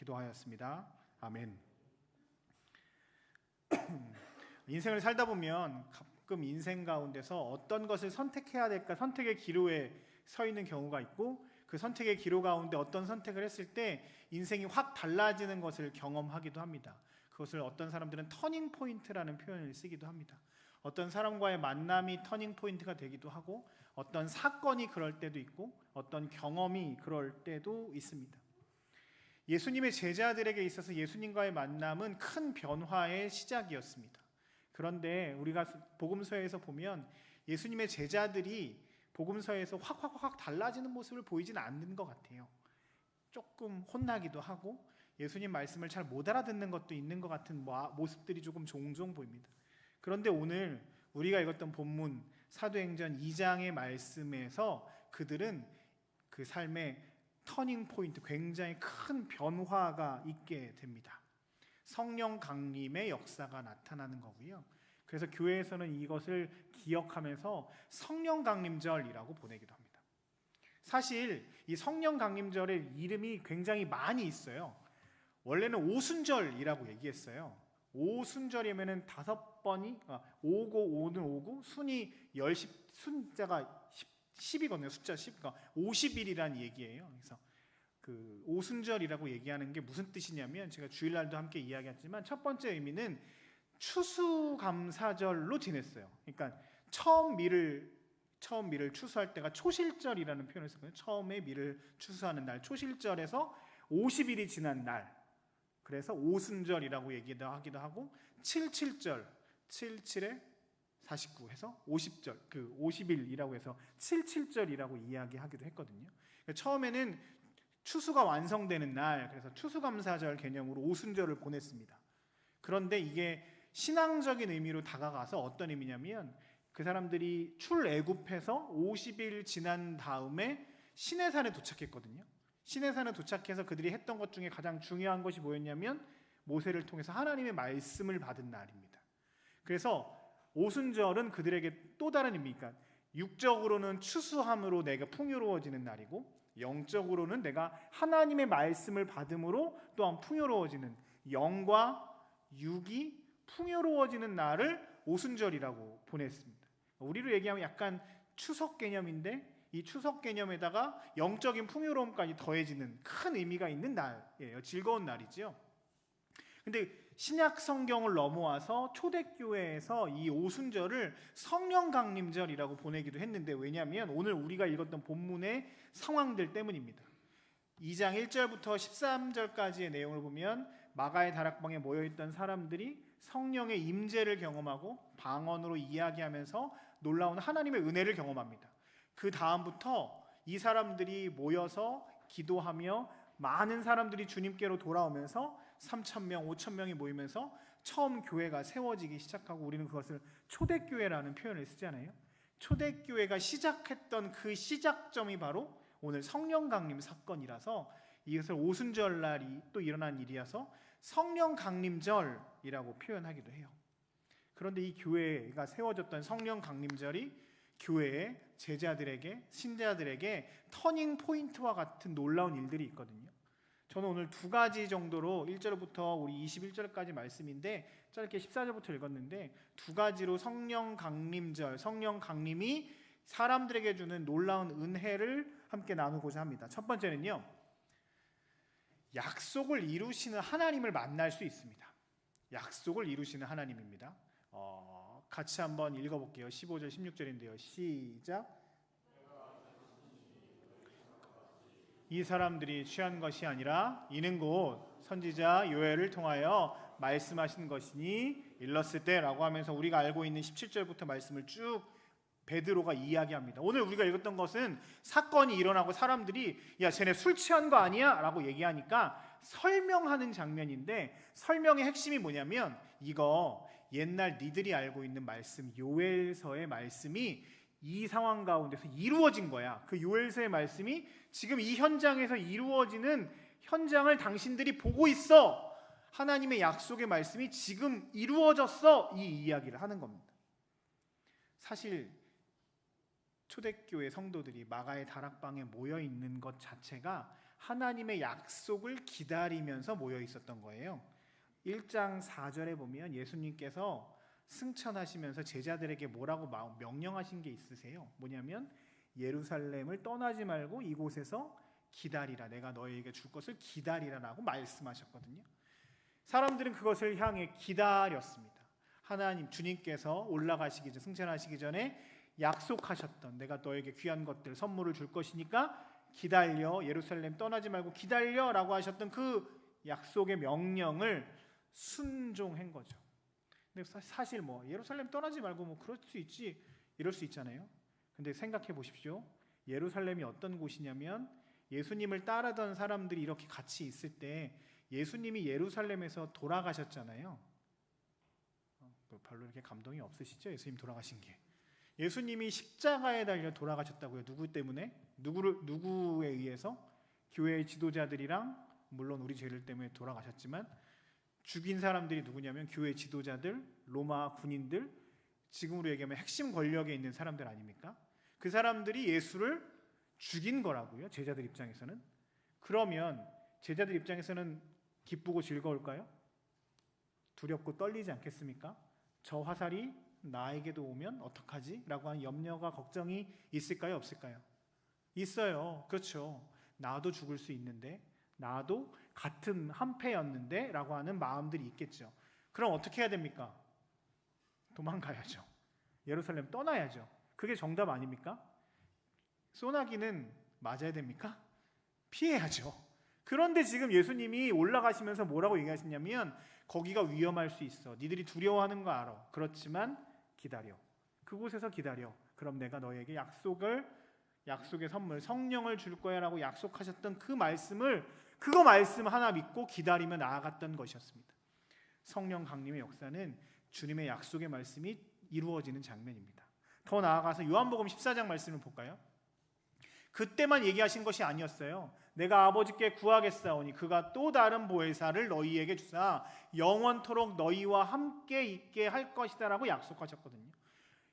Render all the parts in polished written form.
기도하였습니다. 아멘. 인생을 살다 보면 가끔 인생 가운데서 어떤 것을 선택해야 될까 선택의 기로에 서 있는 경우가 있고, 그 선택의 기로 가운데 어떤 선택을 했을 때 인생이 확 달라지는 것을 경험하기도 합니다. 그것을 어떤 사람들은 터닝 포인트라는 표현을 쓰기도 합니다. 어떤 사람과의 만남이 터닝 포인트가 되기도 하고, 어떤 사건이 그럴 때도 있고, 어떤 경험이 그럴 때도 있습니다. 예수님의 제자들에게 있어서 예수님과의 만남은 큰 변화의 시작이었습니다. 그런데 우리가 복음서에서 보면 예수님의 제자들이 복음서에서 확 달라지는 모습을 보이지는 않는 것 같아요. 조금 혼나기도 하고 예수님 말씀을 잘 못 알아듣는 것도 있는 것 같은 모습들이 조금 종종 보입니다. 그런데 오늘 우리가 읽었던 본문 사도행전 2장의 말씀에서 그들은 그 삶의 터닝 포인트, 굉장히 큰 변화가 있게 됩니다. 성령 강림의 역사가 나타나는 거고요. 그래서 교회에서는 이것을 기억하면서 성령 강림절이라고 보내기도 합니다. 사실 이 성령 강림절의 이름이 굉장히 많이 있어요. 원래는 오순절이라고 얘기했어요. 오순절이면은 5번이 오고 오는 오고 순이 숫자가 10이거든요. 숫자 10. 그러니까 50일이라는 얘기예요. 그래서 그 오순절이라고 얘기하는 게 무슨 뜻이냐면, 제가 주일날도 함께 이야기했지만 첫 번째 의미는 추수감사절로 지냈어요. 그러니까 처음 밀을 추수할 때가 초실절이라는 표현을 쓰거든요. 처음에 밀을 추수하는 날, 초실절에서 50일이 지난 날, 그래서 오순절이라고 얘기도 하기도 하고, 77절, 77에 49 해서 50절, 그 50일이라고 해서 77절이라고 이야기하기도 했거든요. 그러니까 처음에는 추수가 완성되는 날, 그래서 추수감사절 개념으로 오순절을 보냈습니다. 그런데 이게 신앙적인 의미로 다가가서 어떤 의미냐면, 그 사람들이 출애굽해서 50일 지난 다음에 시내산에 도착했거든요. 시내산에 도착해서 그들이 했던 것 중에 가장 중요한 것이 뭐였냐면, 모세를 통해서 하나님의 말씀을 받은 날입니다. 그래서 오순절은 그들에게 또 다른 의미니까, 육적으로는 추수함으로 내가 풍요로워지는 날이고, 영적으로는 내가 하나님의 말씀을 받음으로 또한 풍요로워지는, 영과 육이 풍요로워지는 날을 오순절이라고 보냈습니다. 우리로 얘기하면 약간 추석 개념인데, 이 추석 개념에다가 영적인 풍요로움까지 더해지는 큰 의미가 있는 날이에요. 즐거운 날이죠. 근데 신약 성경을 넘어와서 초대교회에서 이 오순절을 성령 강림절이라고 보내기도 했는데, 왜냐하면 오늘 우리가 읽었던 본문의 상황들 때문입니다. 2장 1절부터 13절까지의 내용을 보면 마가의 다락방에 모여있던 사람들이 성령의 임재를 경험하고 방언으로 이야기하면서 놀라운 하나님의 은혜를 경험합니다. 그 다음부터 이 사람들이 모여서 기도하며 많은 사람들이 주님께로 돌아오면서 3,000명, 5,000명이 모이면서 처음 교회가 세워지기 시작하고, 우리는 그것을 초대교회라는 표현을 쓰잖아요. 초대교회가 시작했던 그 시작점이 바로 오늘 성령 강림 사건이라서, 이것을 오순절날이 또 일어난 일이어서 성령 강림절이라고 표현하기도 해요. 그런데 이 교회가 세워졌던 성령 강림절이 교회의 제자들에게, 신자들에게 터닝 포인트와 같은 놀라운 일들이 있거든요. 저는 오늘 2가지 정도로 1절부터 우리 21절까지 말씀인데 짧게 14절부터 읽었는데, 2가지로 성령 강림절, 성령 강림이 사람들에게 주는 놀라운 은혜를 함께 나누고자 합니다. 첫 번째는요, 약속을 이루시는 하나님을 만날 수 있습니다. 약속을 이루시는 하나님입니다. 같이 한번 읽어볼게요. 15절 16절인데요. 시작. 이 사람들이 취한 것이 아니라 이는 곧 선지자 요엘을 통하여 말씀하신 것이니 일렀을 때라고 하면서 우리가 알고 있는 17절부터 말씀을 쭉 베드로가 이야기합니다. 오늘 우리가 읽었던 것은 사건이 일어나고 사람들이 야 쟤네 술 취한 거 아니야? 라고 얘기하니까 설명하는 장면인데, 설명의 핵심이 뭐냐면, 이거 옛날 니들이 알고 있는 말씀, 요엘서의 말씀이 이 상황 가운데서 이루어진 거야. 그 요엘서의 말씀이 지금 이 현장에서 이루어지는 현장을 당신들이 보고 있어. 하나님의 약속의 말씀이 지금 이루어졌어. 이 이야기를 하는 겁니다. 사실 초대교회 성도들이 마가의 다락방에 모여 있는 것 자체가 하나님의 약속을 기다리면서 모여 있었던 거예요. 1장 4절에 보면 예수님께서 승천하시면서 제자들에게 뭐라고 명령하신 게 있으세요? 뭐냐면 예루살렘을 떠나지 말고 이곳에서 기다리라. 내가 너희에게 줄 것을 기다리라라고 말씀하셨거든요. 사람들은 그것을 향해 기다렸습니다. 하나님 주님께서 올라가시기 전, 승천하시기 전에 약속하셨던 내가 너에게 귀한 것들 선물을 줄 것이니까 기다려, 예루살렘 떠나지 말고 기다려라고 하셨던 그 약속의 명령을 순종한 거죠. 근데 사실 뭐 예루살렘 떠나지 말고 뭐 그럴 수 있지 이럴 수 있잖아요. 근데 생각해 보십시오. 예루살렘이 어떤 곳이냐면 예수님을 따르던 사람들이 이렇게 같이 있을 때 예수님이 예루살렘에서 돌아가셨잖아요. 별로 이렇게 감동이 없으시죠? 예수님 돌아가신 게. 예수님이 십자가에 달려 돌아가셨다고요. 누구 때문에? 누구에 의해서? 교회의 지도자들이랑 물론 우리 죄를 때문에 돌아가셨지만 죽인 사람들이 누구냐면 교회 지도자들, 로마 군인들, 지금으로 얘기하면 핵심 권력에 있는 사람들 아닙니까? 그 사람들이 예수를 죽인 거라고요. 제자들 입장에서는. 그러면 제자들 입장에서는 기쁘고 즐거울까요? 두렵고 떨리지 않겠습니까? 저 화살이 나에게도 오면 어떡하지? 라고 하는 염려가 걱정이 있을까요? 없을까요? 있어요. 그렇죠. 나도 죽을 수 있는데, 나도 같은 한패였는데 라고 하는 마음들이 있겠죠. 그럼 어떻게 해야 됩니까? 도망가야죠. 예루살렘 떠나야죠. 그게 정답 아닙니까? 소나기는 맞아야 됩니까? 피해야죠. 그런데 지금 예수님이 올라가시면서 뭐라고 얘기하시냐면 거기가 위험할 수 있어. 니들이 두려워하는 거 알아. 그렇지만 기다려. 그곳에서 기다려. 그럼 내가 너에게 약속의 선물 성령을 줄 거야 라고 약속하셨던 그 말씀 하나 믿고 기다리며 나아갔던 것이었습니다. 성령 강림의 역사는 주님의 약속의 말씀이 이루어지는 장면입니다. 더 나아가서 요한복음 14장 말씀을 볼까요? 그때만 얘기하신 것이 아니었어요. 내가 아버지께 구하겠사오니 그가 또 다른 보혜사를 너희에게 주사 영원토록 너희와 함께 있게 할 것이다 라고 약속하셨거든요.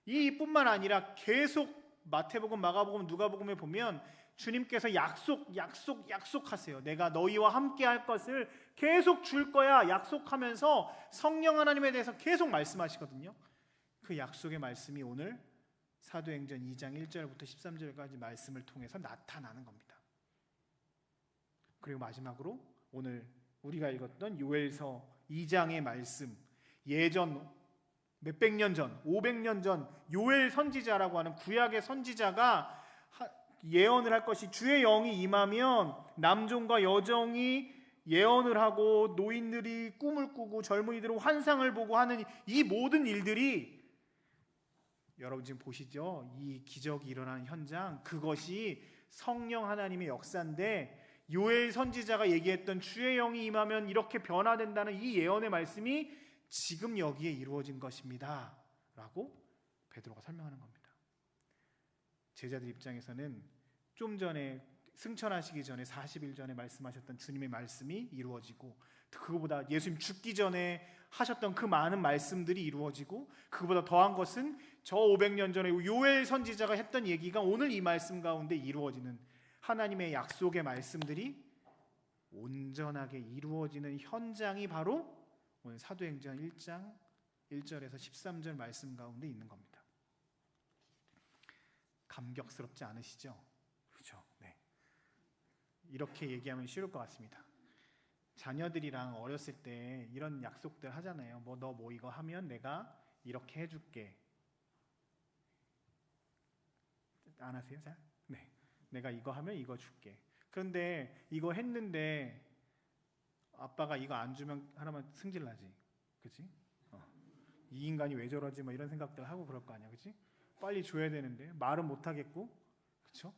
이뿐만 아니라 계속 마태복음, 마가복음, 누가복음에 보면 주님께서 약속하세요. 내가 너희와 함께 할 것을 계속 줄 거야 약속하면서 성령 하나님에 대해서 계속 말씀하시거든요. 그 약속의 말씀이 오늘 사도행전 2장 1절부터 13절까지 말씀을 통해서 나타나는 겁니다. 그리고 마지막으로 오늘 우리가 읽었던 요엘서 2장의 말씀, 예전 몇백 년 전, 500년 전 요엘 선지자라고 하는 구약의 선지자가 예언을 할 것이 주의 영이 임하면 남종과 여종이 예언을 하고 노인들이 꿈을 꾸고 젊은이들은 환상을 보고 하는 이 모든 일들이 여러분 지금 보시죠? 이 기적이 일어나는 현장, 그것이 성령 하나님의 역사인데 요엘 선지자가 얘기했던 주의 영이 임하면 이렇게 변화된다는 이 예언의 말씀이 지금 여기에 이루어진 것입니다 라고 베드로가 설명하는 겁니다. 제자들 입장에서는 좀 전에 승천하시기 전에 40일 전에 말씀하셨던 주님의 말씀이 이루어지고 그거보다 예수님 죽기 전에 하셨던 그 많은 말씀들이 이루어지고 그거보다 더한 것은 저 500년 전에 요엘 선지자가 했던 얘기가 오늘 이 말씀 가운데 이루어지는 하나님의 약속의 말씀들이 온전하게 이루어지는 현장이 바로 오늘 사도행전 1장 1절에서 13절 말씀 가운데 있는 겁니다. 감격스럽지 않으시죠? 그렇죠? 네. 이렇게 얘기하면 쉬울 것 같습니다. 자녀들이랑 어렸을 때 이런 약속들 하잖아요. 너 이거 하면 내가 이렇게 해줄게. 안 하세요? 잘? 네. 내가 이거 하면 이거 줄게. 그런데 이거 했는데 아빠가 이거 안 주면 하나만 승질나지, 그렇지? 이 인간이 왜 저러지? 뭐 이런 생각들 하고 그럴 거 아니야, 그렇지? 빨리 줘야 되는데 말은 못 하겠고, 그렇죠?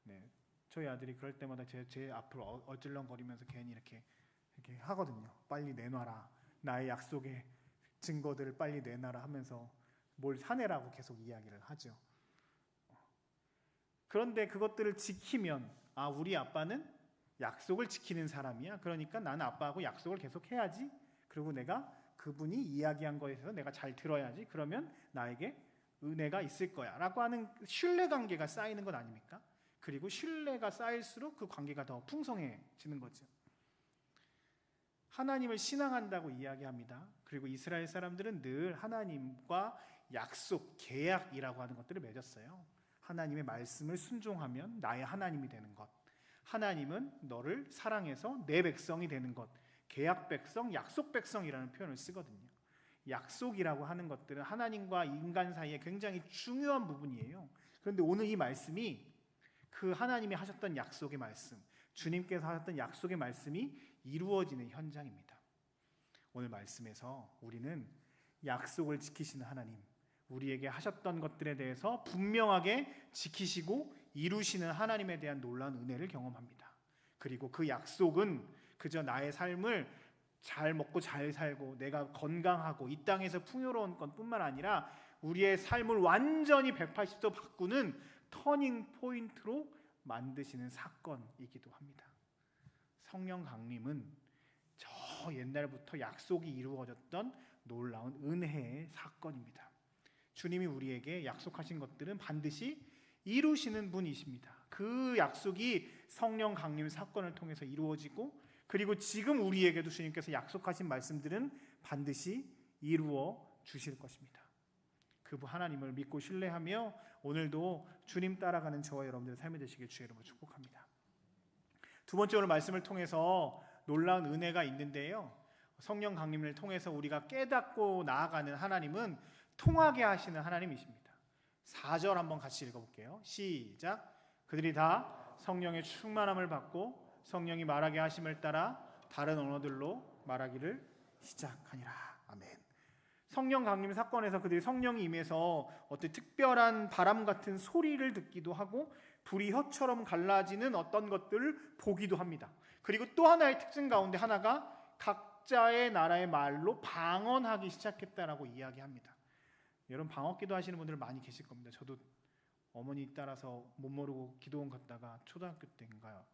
네, 저희 아들이 그럴 때마다 제 앞을 어질렁거리면서 괜히 이렇게 하거든요. 빨리 내놔라, 나의 약속의 증거들을 빨리 내놔라 하면서 뭘 사내라고 계속 이야기를 하죠. 그런데 그것들을 지키면 우리 아빠는 약속을 지키는 사람이야. 그러니까 나는 아빠하고 약속을 계속 해야지. 그리고 내가 그분이 이야기한 거에 대해서 내가 잘 들어야지. 그러면 나에게 은혜가 있을 거야 라고 하는 신뢰관계가 쌓이는 것 아닙니까? 그리고 신뢰가 쌓일수록 그 관계가 더 풍성해지는 거죠. 하나님을 신앙한다고 이야기합니다. 그리고 이스라엘 사람들은 늘 하나님과 약속, 계약이라고 하는 것들을 맺었어요. 하나님의 말씀을 순종하면 나의 하나님이 되는 것, 하나님은 너를 사랑해서 내 백성이 되는 것, 계약 백성, 약속 백성이라는 표현을 쓰거든요. 약속이라고 하는 것들은 하나님과 인간 사이에 굉장히 중요한 부분이에요. 그런데 오늘 이 말씀이 그 하나님이 하셨던 약속의 말씀, 주님께서 하셨던 약속의 말씀이 이루어지는 현장입니다. 오늘 말씀에서 우리는 약속을 지키시는 하나님, 우리에게 하셨던 것들에 대해서 분명하게 지키시고 이루시는 하나님에 대한 놀라운 은혜를 경험합니다. 그리고 그 약속은 그저 나의 삶을 잘 먹고 잘 살고 내가 건강하고 이 땅에서 풍요로운 것뿐만 아니라 우리의 삶을 완전히 180도 바꾸는 터닝 포인트로 만드시는 사건이기도 합니다. 성령 강림은 저 옛날부터 약속이 이루어졌던 놀라운 은혜의 사건입니다. 주님이 우리에게 약속하신 것들은 반드시 이루시는 분이십니다. 그 약속이 성령 강림 사건을 통해서 이루어지고, 그리고 지금 우리에게도 주님께서 약속하신 말씀들은 반드시 이루어 주실 것입니다. 그 하나님을 믿고 신뢰하며 오늘도 주님 따라가는 저와 여러분들의 삶이 되시길 주의 이름으로 축복합니다. 두 번째, 오늘 말씀을 통해서 놀라운 은혜가 있는데요, 성령 강림을 통해서 우리가 깨닫고 나아가는 하나님은 통하게 하시는 하나님이십니다. 4절 한번 같이 읽어볼게요. 시작. 그들이 다 성령의 충만함을 받고 성령이 말하게 하심을 따라 다른 언어들로 말하기를 시작하니라. 아멘. 성령 강림 사건에서 그들이 성령이 임해서 어떤 특별한 바람 같은 소리를 듣기도 하고 불이 혀처럼 갈라지는 어떤 것들을 보기도 합니다. 그리고 또 하나의 특징 가운데 하나가 각자의 나라의 말로 방언하기 시작했다라고 이야기합니다. 여러분, 방언 기도 하시는 분들 많이 계실 겁니다. 저도 어머니 따라서 못 모르고 기도원 갔다가 초등학교 때인가요?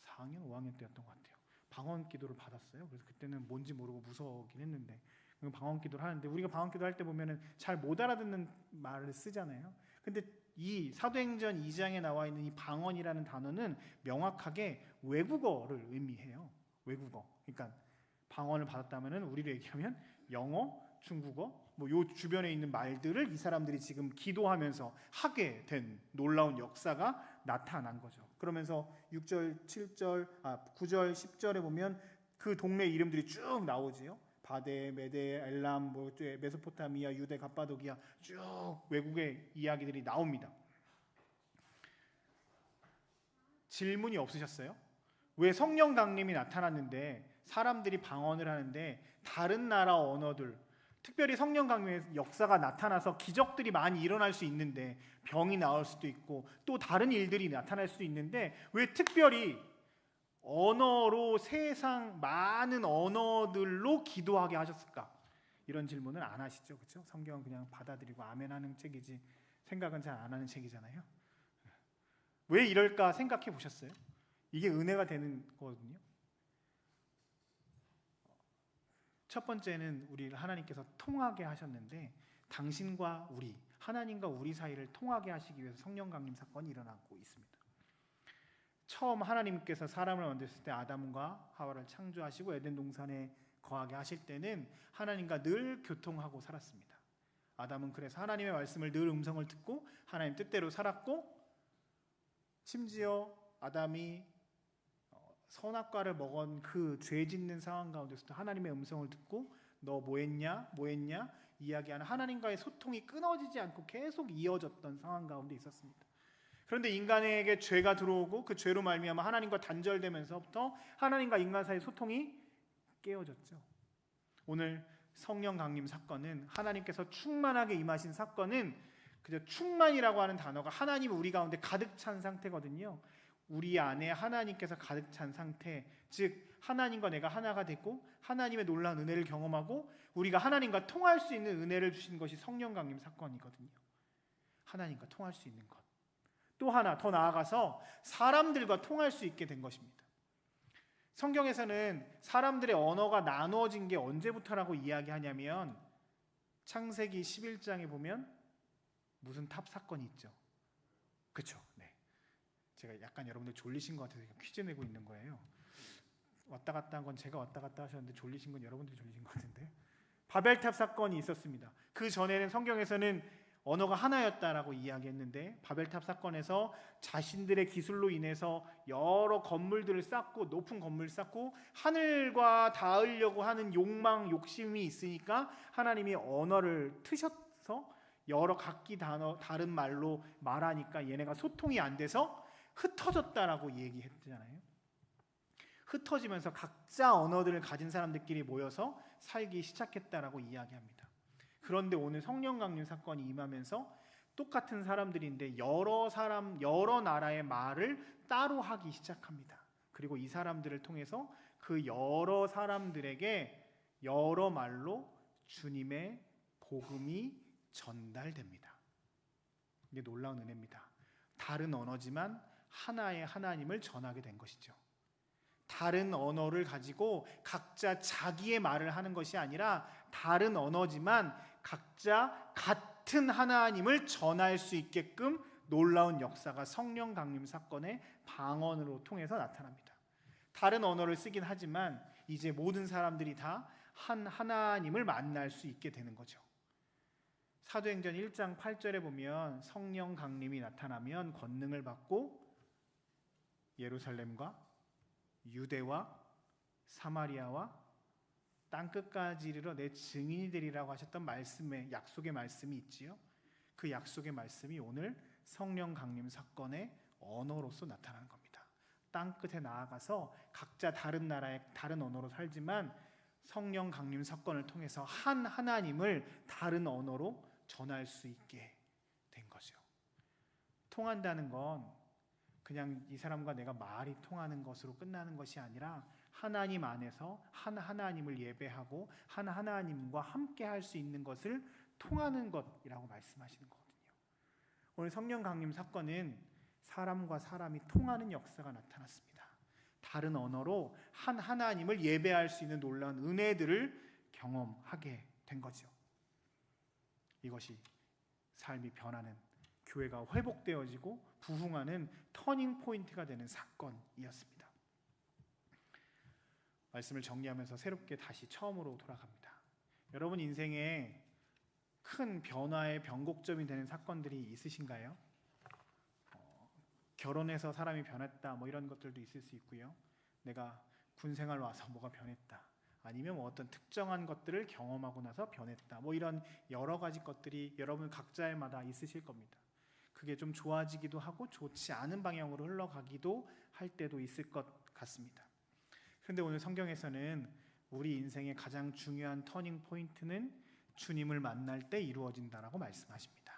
4학년, 5학년 때였던 것 같아요. 방언 기도를 받았어요. 그래서 그때는 뭔지 모르고 무서워긴 했는데 방언 기도를 하는데, 우리가 방언 기도할 때 보면은 잘 못 알아듣는 말을 쓰잖아요. 근데 이 사도행전 2장에 나와 있는 이 방언이라는 단어는 명확하게 외국어를 의미해요. 외국어. 그러니까 방언을 받았다면은 우리로 얘기하면 영어, 중국어, 요 주변에 있는 말들을 이 사람들이 지금 기도하면서 하게 된 놀라운 역사가 나타난 거죠. 그러면서 6절, 7절, 9절, 10절에 보면 그 동네 이름들이 쭉 나오지요. 바데, 메데, 엘람, 메소포타미아, 유대, 갑바도기아, 쭉 외국의 이야기들이 나옵니다. 질문이 없으셨어요? 왜 성령 강림이 나타났는데 사람들이 방언을 하는데 다른 나라 언어들, 특별히 성령 강림의 역사가 나타나서 기적들이 많이 일어날 수 있는데, 병이 나올 수도 있고 또 다른 일들이 나타날 수도 있는데 왜 특별히 언어로, 세상 많은 언어들로 기도하게 하셨을까? 이런 질문을 안 하시죠, 그렇죠? 성경은 그냥 받아들이고 아멘하는 책이지 생각은 잘 안 하는 책이잖아요. 왜 이럴까 생각해 보셨어요? 이게 은혜가 되는 거거든요. 첫 번째는 우리를 하나님께서 통하게 하셨는데, 당신과 우리, 하나님과 우리 사이를 통하게 하시기 위해서 성령 강림 사건이 일어나고 있습니다. 처음 하나님께서 사람을 만드실 때 아담과 하와를 창조하시고 에덴 동산에 거하게 하실 때는 하나님과 늘 교통하고 살았습니다. 아담은 그래서 하나님의 말씀을 늘 음성을 듣고 하나님 뜻대로 살았고, 심지어 아담이 선악과를 먹은 그 죄 짓는 상황 가운데서도 하나님의 음성을 듣고 너 뭐했냐 이야기하는 하나님과의 소통이 끊어지지 않고 계속 이어졌던 상황 가운데 있었습니다. 그런데 인간에게 죄가 들어오고 그 죄로 말미암아 하나님과 단절되면서부터 하나님과 인간 사이의 소통이 깨어졌죠. 오늘 성령 강림 사건은, 하나님께서 충만하게 임하신 사건은 그저 충만이라고 하는 단어가 하나님이 우리 가운데 가득 찬 상태거든요. 우리 안에 하나님께서 가득 찬 상태, 즉 하나님과 내가 하나가 됐고 하나님의 놀라운 은혜를 경험하고 우리가 하나님과 통할 수 있는 은혜를 주신 것이 성령 강림 사건이거든요. 하나님과 통할 수 있는 것. 또 하나 더 나아가서 사람들과 통할 수 있게 된 것입니다. 성경에서는 사람들의 언어가 나누어진 게 언제부터라고 이야기하냐면 창세기 11장에 보면 무슨 탑 사건이 있죠. 그렇죠? 네. 제가 약간 여러분들 졸리신 것 같아서 퀴즈 내고 있는 거예요. 왔다 갔다 한 건 제가 왔다 갔다 하셨는데 졸리신 건 여러분들이 졸리신 것 같은데, 바벨탑 사건이 있었습니다. 그 전에는 성경에서는 언어가 하나였다라고 이야기했는데, 바벨탑 사건에서 자신들의 기술로 인해서 여러 건물들을 쌓고, 높은 건물을 쌓고 하늘과 닿으려고 하는 욕망, 욕심이 있으니까 하나님이 언어를 트셔서 여러 각기 다른 말로 말하니까 얘네가 소통이 안 돼서 흩어졌다라고 얘기했잖아요. 흩어지면서 각자 언어들을 가진 사람들끼리 모여서 살기 시작했다라고 이야기합니다. 그런데 오늘 성령 강림 사건이 임하면서 똑같은 사람들인데 여러 나라의 말을 따로 하기 시작합니다. 그리고 이 사람들을 통해서 그 여러 사람들에게 여러 말로 주님의 복음이 전달됩니다. 이게 놀라운 은혜입니다. 다른 언어지만 하나의 하나님을 전하게 된 것이죠. 다른 언어를 가지고 각자 자기의 말을 하는 것이 아니라 다른 언어지만 각자 같은 하나님을 전할 수 있게끔 놀라운 역사가 성령 강림 사건의 방언으로 통해서 나타납니다. 다른 언어를 쓰긴 하지만 이제 모든 사람들이 다 한 하나님을 만날 수 있게 되는 거죠. 사도행전 1장 8절에 보면 성령 강림이 나타나면 권능을 받고 예루살렘과 유대와 사마리아와 땅끝까지 이르러 내 증인이 되리라고 하셨던 말씀의 약속의 말씀이 있지요. 그 약속의 말씀이 오늘 성령 강림 사건의 언어로서 나타나는 겁니다. 땅끝에 나아가서 각자 다른 나라의 다른 언어로 살지만 성령 강림 사건을 통해서 한 하나님을 다른 언어로 전할 수 있게 된 거죠. 통한다는 건 그냥 이 사람과 내가 말이 통하는 것으로 끝나는 것이 아니라 하나님 안에서 한 하나님을 예배하고 한 하나님과 함께 할 수 있는 것을 통하는 것이라고 말씀하시는 거거든요. 오늘 성령 강림 사건은 사람과 사람이 통하는 역사가 나타났습니다. 다른 언어로 한 하나님을 예배할 수 있는 놀라운 은혜들을 경험하게 된 거죠. 이것이 삶이 변하는, 교회가 회복되어지고 부흥하는 터닝 포인트가 되는 사건이었습니다. 말씀을 정리하면서 새롭게 다시 처음으로 돌아갑니다. 여러분 인생에 큰 변화의 변곡점이 되는 사건들이 있으신가요? 결혼해서 사람이 변했다, 이런 것들도 있을 수 있고요. 내가 군생활 와서 뭐가 변했다, 아니면 어떤 특정한 것들을 경험하고 나서 변했다, 이런 여러 가지 것들이 여러분 각자마다 있으실 겁니다. 그게 좀 좋아지기도 하고 좋지 않은 방향으로 흘러가기도 할 때도 있을 것 같습니다. 그런데 오늘 성경에서는 우리 인생의 가장 중요한 터닝 포인트는 주님을 만날 때 이루어진다라고 말씀하십니다.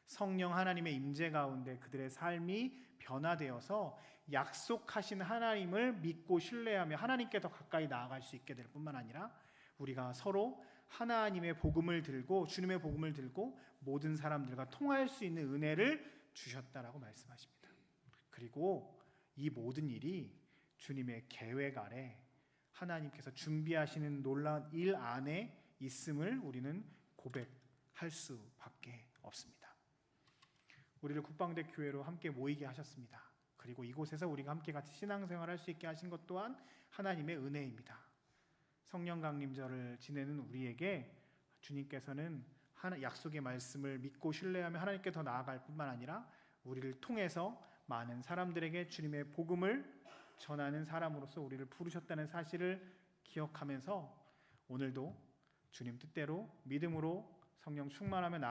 성령 하나님의 임재 가운데 그들의 삶이 변화되어서 약속하신 하나님을 믿고 신뢰하며 하나님께 더 가까이 나아갈 수 있게 될 뿐만 아니라 우리가 서로 하나님의 복음을 들고, 주님의 복음을 들고 모든 사람들과 통할 수 있는 은혜를 주셨다라고 말씀하십니다. 그리고 이 모든 일이 주님의 계획 아래 하나님께서 준비하시는 놀라운 일 안에 있음을 우리는 고백할 수밖에 없습니다. 우리를 국방대 교회로 함께 모이게 하셨습니다. 그리고 이곳에서 우리가 함께 같이 신앙생활할 수 있게 하신 것 또한 하나님의 은혜입니다. 성령 강림절을 지내는 우리에게 주님께서는 약속의 말씀을 믿고 신뢰하며 하나님께 더 나아갈 뿐만 아니라 우리를 통해서 많은 사람들에게 주님의 복음을 전하는 사람으로서 우리를 부르셨다는 사실을 기억하면서 오늘도 주님 뜻대로 믿음으로 성령 충만하며